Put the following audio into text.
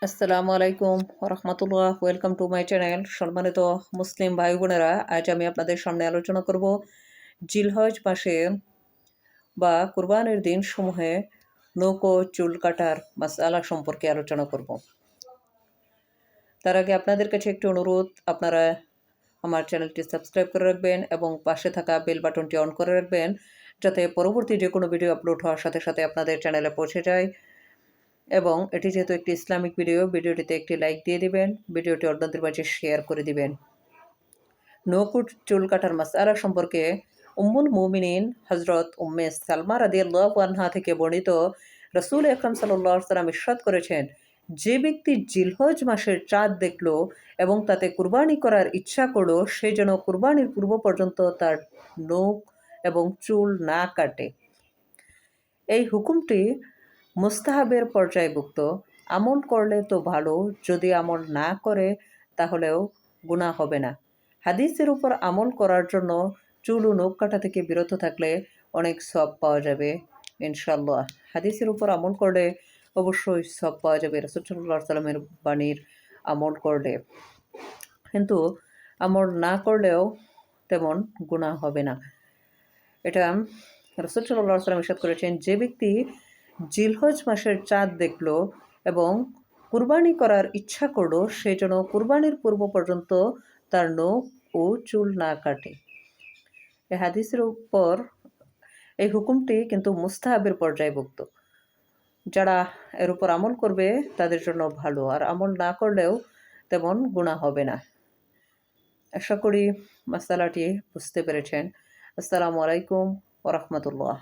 আসসালামু আলাইকুম রহমতুল্লাহ। Welcome to my channel. সম্মানিত মুসলিম ভাই বোনেরা, আজ আমি আপনাদের সামনে আলোচনা করব জিলহজ মাসে বা কুরবানের দিন সমূহে নৌকো চুল কাটার মাসআলা সম্পর্কে আলোচনা করব। তার আগে আপনাদের কাছে একটি অনুরোধ, আপনারা আমার চ্যানেলটি সাবস্ক্রাইব করে রাখবেন এবং পাশে থাকা বেল বাটনটি অন করে রাখবেন, যাতে পরবর্তী যে কোনো ভিডিও আপলোড হওয়ার সাথে সাথে আপনাদের চ্যানেলে পৌঁছে যায়। এবং এটি যেহেতু একটি ইসলামিক ভিডিওটিতে একটি লাইক দিয়ে দিবেন, ভিডিওটি অন্যদের মাঝে শেয়ার করে দিবেন। নৌকুট চুল কাটার মাসআলা সম্পর্কে উম্মুল মুমিনিন হযরত উম্মে সালমা রাদিয়াল্লাহু আনহা থেকে বর্ণিত, রাসূল আকরাম সাল্লাল্লাহু আলাইহি ওয়াসাল্লাম ইরশাদ করেছেন, যে ব্যক্তি জিলহজ মাসের চাঁদ দেখল এবং তাতে কুরবানি করার ইচ্ছা করল, সে যেন কুরবানির পূর্ব পর্যন্ত তার নখ এবং চুল না কাটে। এই হুকুমটি মুস্তাহাবের পর্যায়ভুক্ত। আমল করলে তো ভালো, যদি আমল না করে তাহলেও গুনাহ হবে না। হাদিসের উপর আমল করার জন্য চুল ও নখ কাটা থেকে বিরত থাকলে অনেক সওয়াব পাওয়া যাবে ইনশাআল্লাহ। হাদিসের উপর আমল করলে অবশ্যই সওয়াব পাওয়া যাবে রাসূল সাল্লাল্লাহু আলাইহি ওয়াসাল্লামের বাণীর আমল করলে। কিন্তু আমল না করলেও তেমন গুনাহ হবে না। এটা রাসূল সাল্লাল্লাহু আলাইহি ওয়াসাল্লাম ইরশাদ করেছেন, যে ব্যক্তি জিলহজ মাসের চাঁদ দেখল এবং কুরবানি করার ইচ্ছা করল, সে যেন কুরবানির পূর্ব পর্যন্ত তার নখ ও চুল না কাটে। এই হাদিসের উপর এই হুকুমটি কিন্তু মুস্তাহাবের পর্যায়ভুক্ত। যারা এর উপর আমল করবে তাদের জন্য ভালো, আর আমল না করলেও তেমন গুনাহ হবে না। আশা করি মাসালাটি বুঝতে পেরেছেন। আসসালামু আলাইকুম ওয়া রাহমাতুল্লাহ।